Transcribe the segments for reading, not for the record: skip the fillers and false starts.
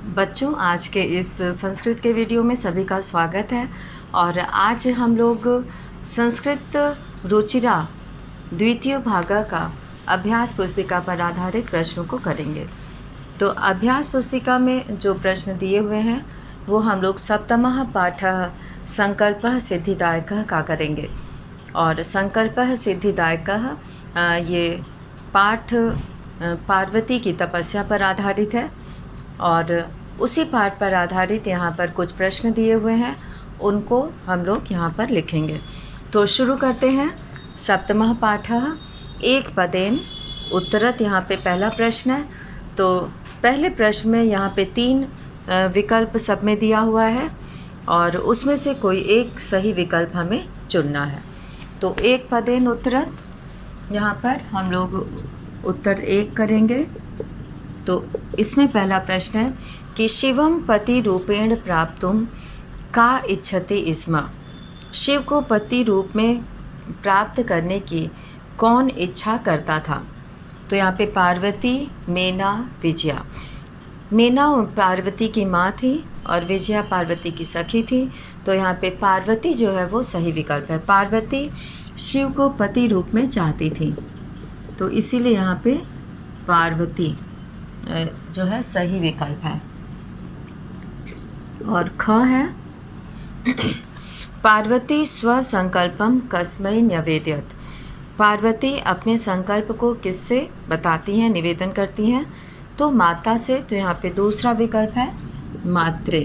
बच्चों, आज के इस संस्कृत के वीडियो में सभी का स्वागत है। और आज हम लोग संस्कृत रुचिरा द्वितीय भागा का अभ्यास पुस्तिका पर आधारित प्रश्नों को करेंगे। तो अभ्यास पुस्तिका में जो प्रश्न दिए हुए हैं वो हम लोग सप्तमः पाठः संकल्पः सिद्धिदायकः का करेंगे। और संकल्पः सिद्धिदायकः ये पाठ पार्वती की तपस्या पर आधारित है और उसी पाठ पर आधारित यहाँ पर कुछ प्रश्न दिए हुए हैं, उनको हम लोग यहाँ पर लिखेंगे। तो शुरू करते हैं। सप्तमः पाठः एक पदेन उत्तरत, यहाँ पे पहला प्रश्न है। तो पहले प्रश्न में यहाँ पे 3 विकल्प सब में दिया हुआ है और उसमें से कोई एक सही विकल्प हमें चुनना है। तो एक पदेन उत्तरत, यहाँ पर हम लोग उत्तर 1 करेंगे। तो इसमें पहला प्रश्न है कि शिवम पति रूपेण प्राप्तुम का इच्छति स्म। शिव को पति रूप में प्राप्त करने की कौन इच्छा करता था। तो यहाँ पे पार्वती, मेना, विजया। मेना पार्वती की माँ थी और विजया पार्वती की सखी थी। तो यहाँ पे पार्वती जो है वो सही विकल्प है। पार्वती शिव को पति रूप में चाहती थी, तो इसीलिए यहाँ पे पार्वती जो है सही विकल्प है। और ख है पार्वती स्वसंकल्पम कस्मै न्यवेदयत। पार्वती अपने संकल्प को किससे बताती हैं, निवेदन करती हैं। तो माता से। तो यहाँ पे दूसरा विकल्प है मात्रे।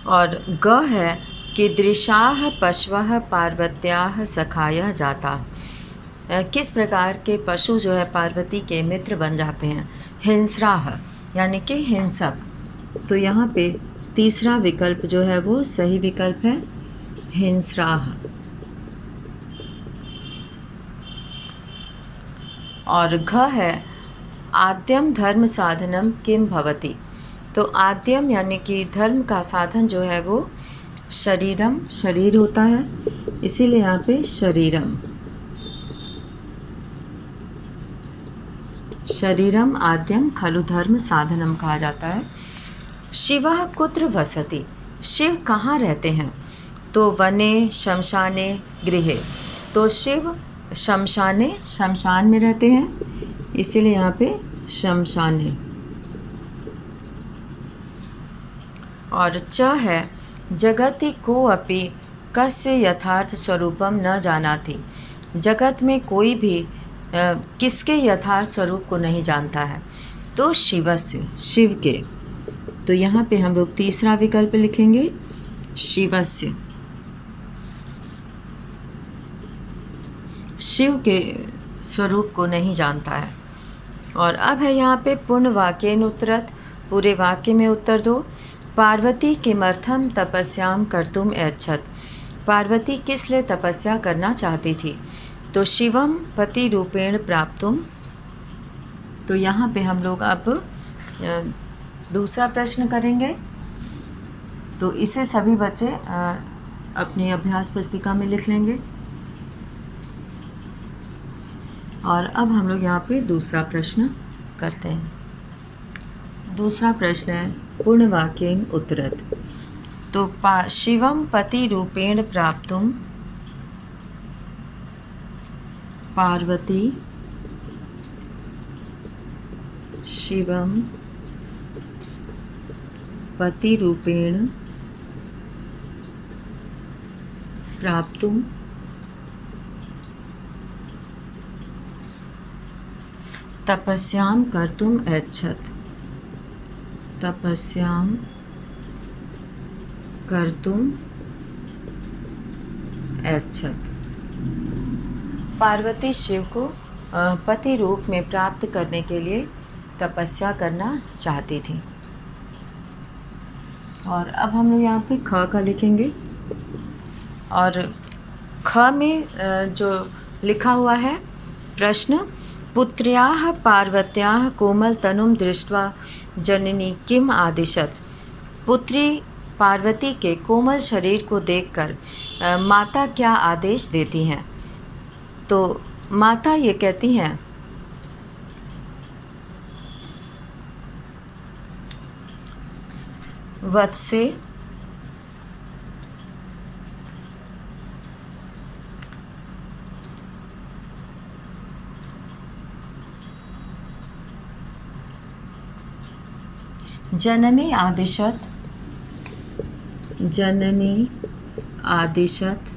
और ग है कि दृशाः पशवः पार्वत्याः सखायः जाता। किस प्रकार के पशु जो है पार्वती के मित्र बन जाते हैं। हिंस्राः यानी कि हिंसक। तो यहाँ पे तीसरा विकल्प जो है वो सही विकल्प है, हिंस्राः। और घ है आद्यम धर्म साधनम किम भवति। तो आद्यम यानी कि धर्म का साधन जो है वो शरीरम, शरीर होता है, इसीलिए यहाँ पे शरीरम। शरीरम आद्यम खलु धर्म साधनम कहा जाता है। शिवः कुत्र वसति। शिव कहाँ रहते हैं। तो वने, शमशाने, गृहे। तो शिव शमशाने, शमशान में रहते हैं, इसीलिए यहाँ पे शमशाने। और च है जगति को अपि कस्य यथार्थ स्वरूपम न जानाति। जगत में कोई भी किसके यथार्थ स्वरूप को नहीं जानता है। तो शिवस्य, शिव के। तो यहाँ पे हम लोग तीसरा विकल्प लिखेंगे, शिवस्य। शिव के स्वरूप को नहीं जानता है। और अब है यहाँ पे पूर्ण वाक्येन उत्तरत। पूरे वाक्य में उत्तर दो। पार्वती किमर्थम तपस्याम कर्तुम ऐच्छत। पार्वती किस लिए तपस्या करना चाहती थी। तो शिवम पति रूपेण प्राप्तुम। तो यहाँ पे हम लोग अब दूसरा प्रश्न करेंगे। तो इसे सभी बच्चे अपनी अभ्यास पुस्तिका में लिख लेंगे। और अब हम लोग यहाँ पे दूसरा प्रश्न करते हैं। दूसरा प्रश्न है पूर्ण वाक्येन उत्तरत। तो शिवम पति रूपेण प्राप्तुम पार्वती शिवम पति रूपेण प्राप्तुम तपस्यां कर्तुम ऐच्छत। तपस्यां कर्तुम ऐच्छत। पार्वती शिव को पति रूप में प्राप्त करने के लिए तपस्या करना चाहती थी। और अब हम लोग यहाँ पे ख का लिखेंगे। और ख में जो लिखा हुआ है प्रश्न, पुत्र्याः पार्वत्याः कोमल तनुम दृष्ट्वा जननी किम आदिशत। पुत्री पार्वती के कोमल शरीर को देखकर माता क्या आदेश देती हैं। तो माता ये कहती हैं वत्से, जननी आदिशत, जननी आदिशत,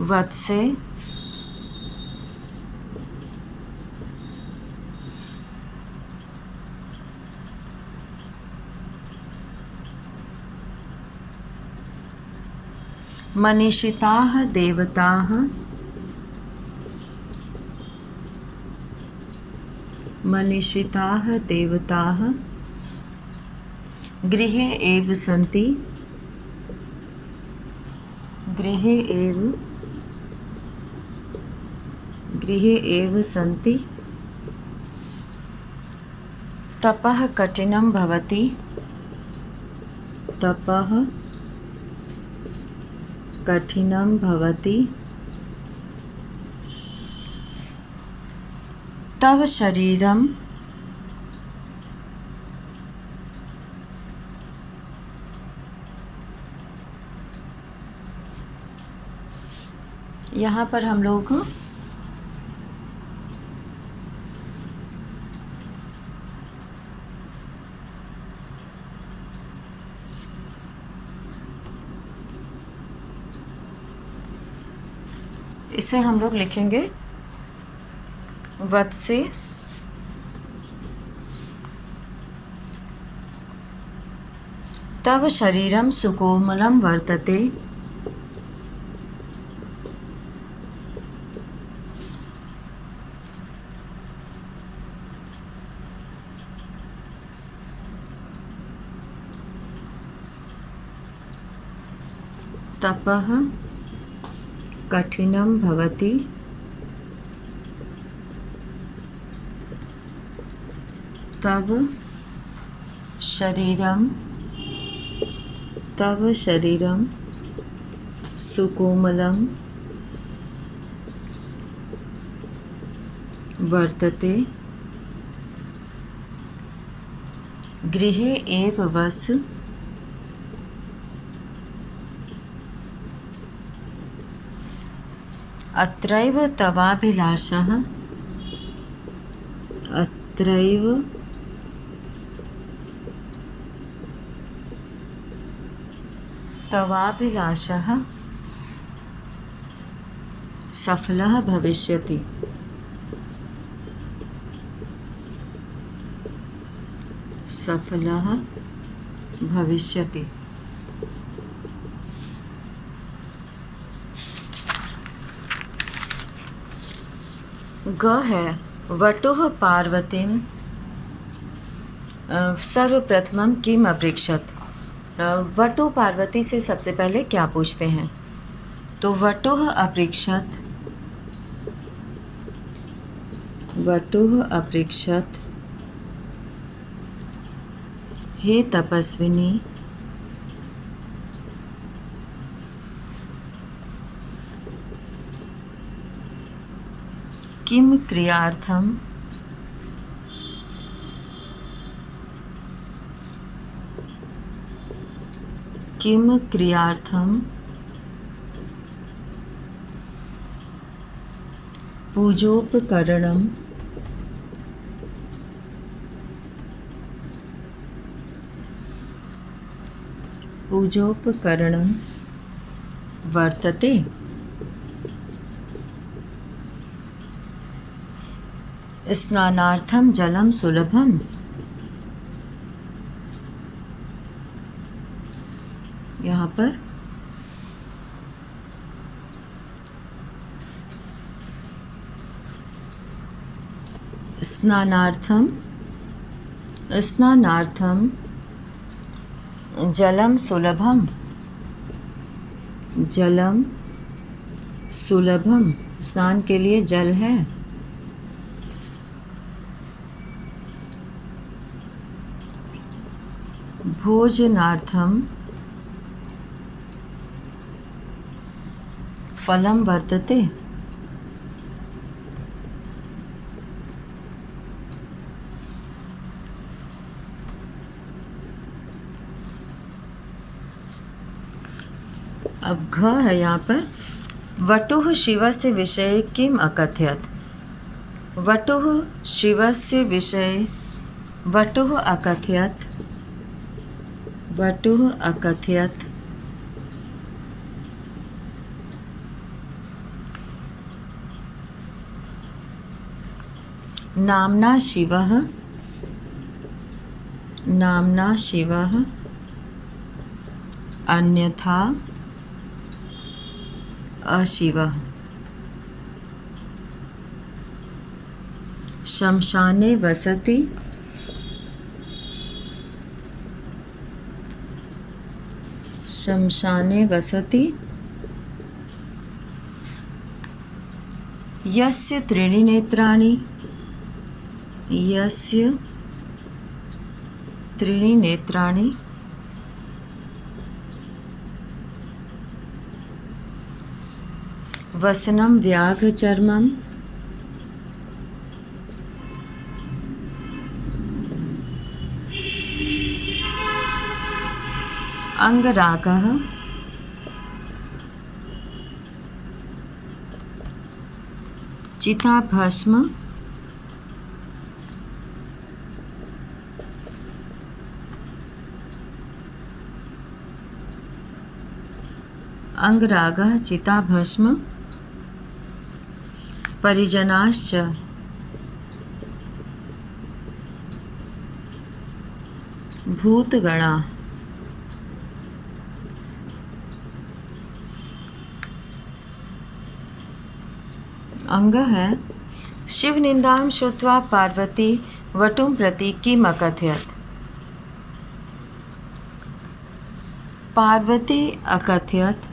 वत्से, मनीषिताः देवताः, मनीषिताः देवताः गृहे एव सन्ति, गृहे एव सन्ति। तपः कठिनं भवति, तपः कठिनं भवति। तव शरीरम, यहाँ पर हम लोग इसे हम लोग लिखेंगे वत्से, तव शरीरम सुकोमलं वर्तते, तपः कठिनं भवति, तव शरीरम सुकोमलं वर्तते, गृहे एव वस, अत्रैव तवाभिलाषः, अत्रैव तवाभिलाषः सफलः भविष्यति। सफलः भविष्यति। ग है वटुः पार्वतीं सर्वप्रथमं किम अपृच्छत्। वटु पार्वती से सबसे पहले क्या पूछते हैं? तो वटुः अपृच्छत्, वटुः अपृच्छत्, हे तपस्विनी, किम क्रियार्थम, किम क्रियार्थम पूजोपकरणम, पूजोपकरणम वर्तते। स्नानार्थम जलम सुलभम, यहाँ पर स्नानार्थम, स्नानार्थम जलम सुलभम, जलम सुलभम, स्नान के लिए जल है। भोजनार्थम फलम वर्तते, अब घ है यहाँ पर। वटुः शिवस्य विषये किम अकथयत्। वटुः शिवस्य विषये वटुः अकथयत्। वटुः अकथयत् नाम्ना शिवः। नाम्ना शिवः अन्यथा अशिवः। शमशाने वसति। शमशाने वसति यस्य त्रीणि नेत्राणि। यस्य त्रीणि नेत्राणि वसनं व्याघ्रचर्मम्। अंगरागः। चिताभस्म। अंगरागः चिताभस्म परिजनाश्च। भूतगणा। अंग है। शिव निंदां श्रुत्वा पार्वती वटुं प्रति किम अकथयत्। पार्वती अकथयत्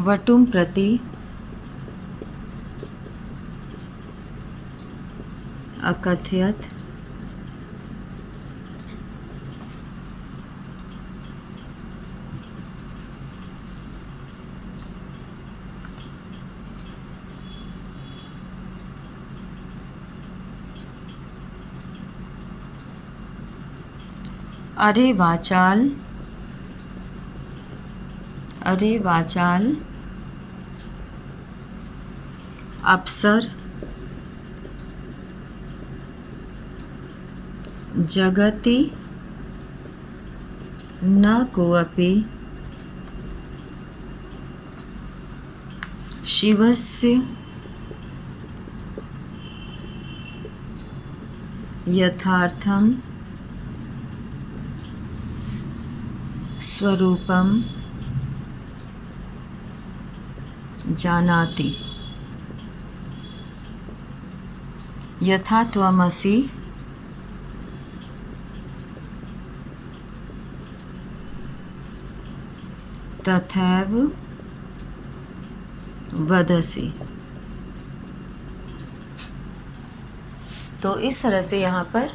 वटुं प्रति अकथयत् अरे वाचाल। अरे वाचाल अप्सर जगति न कोऽपि शिवस्य यथार्थं स्वरूपं जानाति। यथा त्वमसि तथैव वदसि। तो इस तरह से यहाँ पर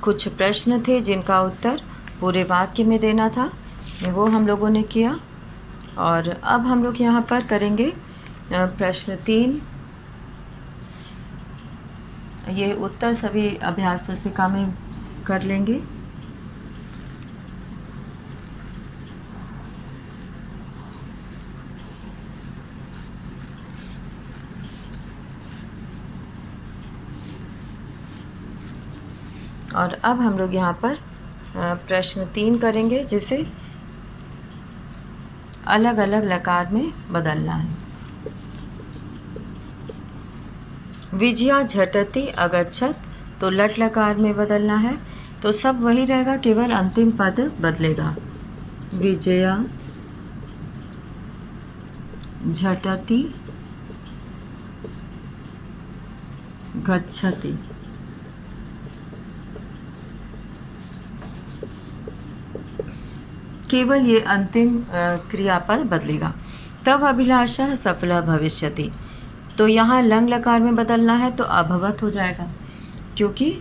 कुछ प्रश्न थे जिनका उत्तर पूरे वाक्य में देना था, वो हम लोगों ने किया। और अब हम लोग यहाँ पर करेंगे प्रश्न 3। ये उत्तर सभी अभ्यास पुस्तिका में कर लेंगे। और अब हम लोग यहाँ पर प्रश्न 3 करेंगे, जिसे अलग अलग लकार में बदलना है। विजया झटति अगच्छत तो लट लकार में बदलना है, तो सब वही रहेगा, केवल अंतिम पद बदलेगा। विजया झटति गच्छति। केवल ये अंतिम क्रियापद बदलेगा। तब अभिलाषा सफला भविष्यति, तो यहाँ लंग लकार में बदलना है तो अभवत हो जाएगा, क्योंकि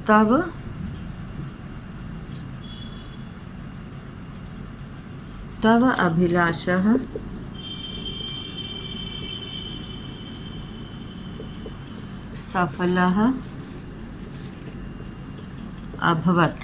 तब अभिलाषा सफलः अभवत,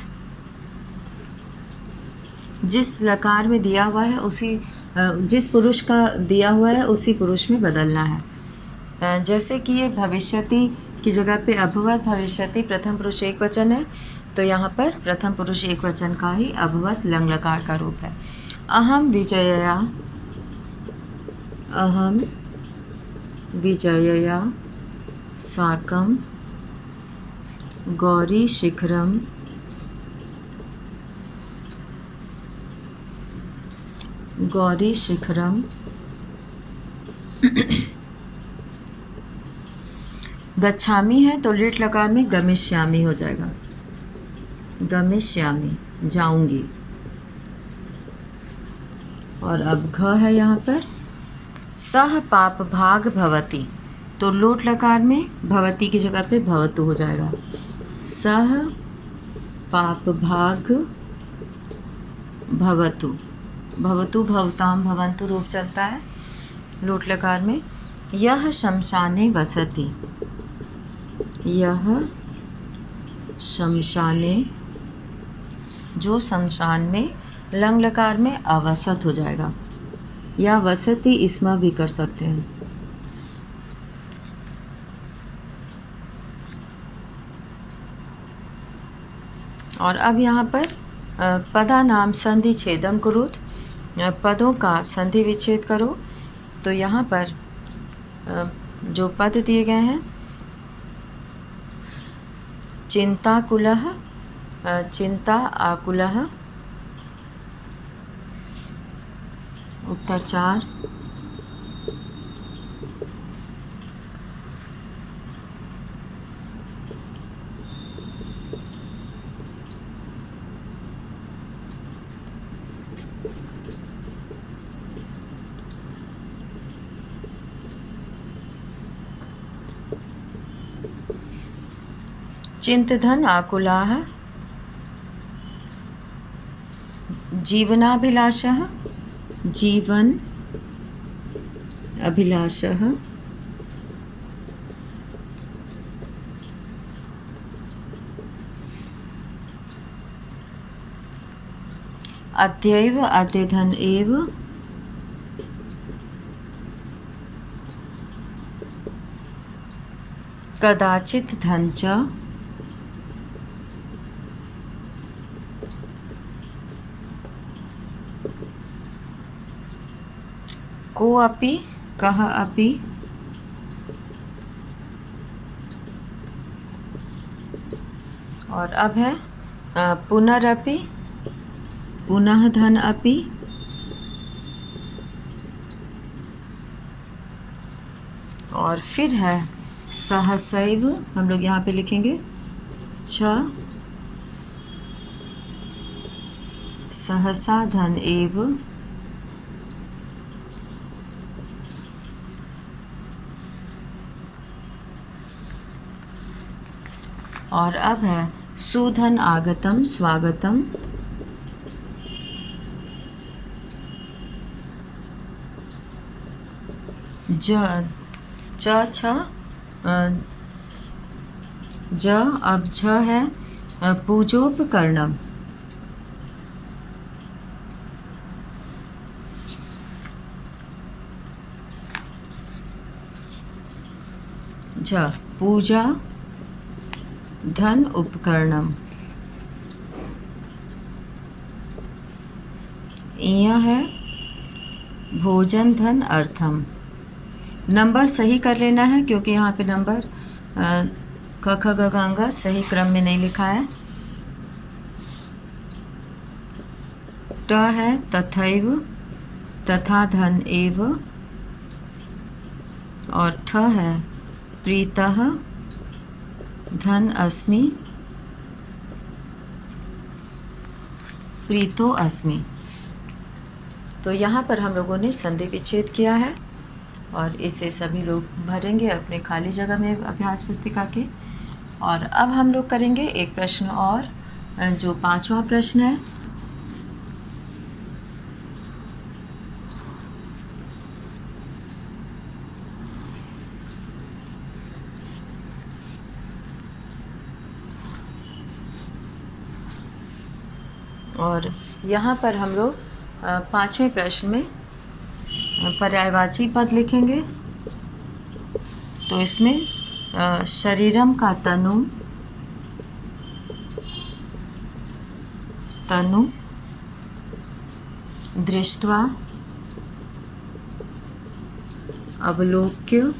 जिस लकार में दिया हुआ है उसी जिस पुरुष का दिया हुआ है उसी पुरुष में बदलना है। जैसे कि ये भविष्यति की जगह पे अभवत भविष्यति प्रथम पुरुष एक वचन है, तो यहाँ पर प्रथम पुरुष एक वचन का ही अभवत लंग लकार का रूप है। अहम विजयया साकं गौरी शिखरम गच्छामी है तो लिट लकार में गमिष्यामी हो जाएगा, गमिष्यामी जाऊंगी। और अब घ है यहाँ पर, सह पाप भाग भवति, तो लोट लकार में भवती की जगह पे भवतु हो जाएगा। सह पाप भाग भवतु, भवतु भवताम भवन्तु रूप चलता है लोट लकार में। यह शमशाने वसति, यह शमशाने, जो शमशान में लंग लकार में अवसत हो जाएगा, या वसति इसमा भी कर सकते हैं। और अब यहाँ पर पदा नाम संधि छेदम कुरुत, पदों का संधि विच्छेद करो। तो यहाँ पर जो पद दिए गए हैं, चिंताकुलः, चिंता आकुलः, उत्तर 4, चिंतधन आकुलाः, जीवनाभिलाषः, जीवन अभिलाषः, अद्यैव अद्यधन एव, कदाचित धन च, को अपि कह अपि, और अब है पुनरपि, पुनः धन अपि, और फिर है सहसैव, हम लोग यहाँ पे लिखेंगे छ, सहसा धन एव, और अब है सुधन आगतम स्वागतम, ज च छ, ज अब झ है पूजोपकरणम, झ पूजा धन उपकरणम, यह है भोजन धन अर्थम। नंबर सही कर लेना है क्योंकि यहाँ पे नंबर क ख ग घ ङ सही क्रम में नहीं लिखा है। ट है तथैव, तथा धन एव, और ठ है प्रीतः धन अस्मि, प्रीतो अस्मि। तो यहाँ पर हम लोगों ने संधि विच्छेद किया है और इसे सभी लोग भरेंगे अपने खाली जगह में अभ्यास पुस्तिका के। और अब हम लोग करेंगे एक प्रश्न और, जो 5वां प्रश्न है। और यहाँ पर हम लोग 5वें प्रश्न में पर्यायवाची पद लिखेंगे। तो इसमें शरीरम का तनु दृष्ट्वा अवलोक्य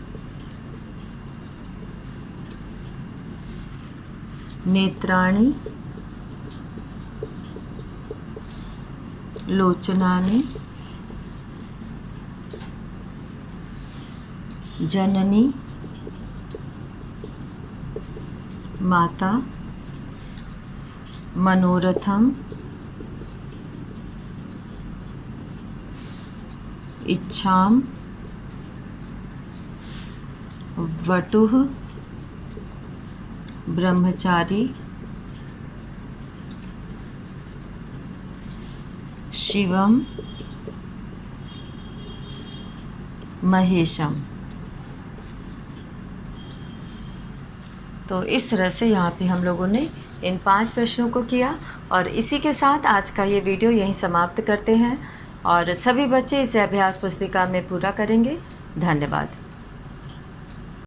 नेत्राणि लोचनानि जननी माता मनोरथम इच्छाम वटुः ब्रह्मचारी शिवम महेशम। तो इस तरह से यहाँ पे हम लोगों ने इन 5 प्रश्नों को किया और इसी के साथ आज का ये वीडियो यहीं समाप्त करते हैं और सभी बच्चे इसे अभ्यास पुस्तिका में पूरा करेंगे। धन्यवाद।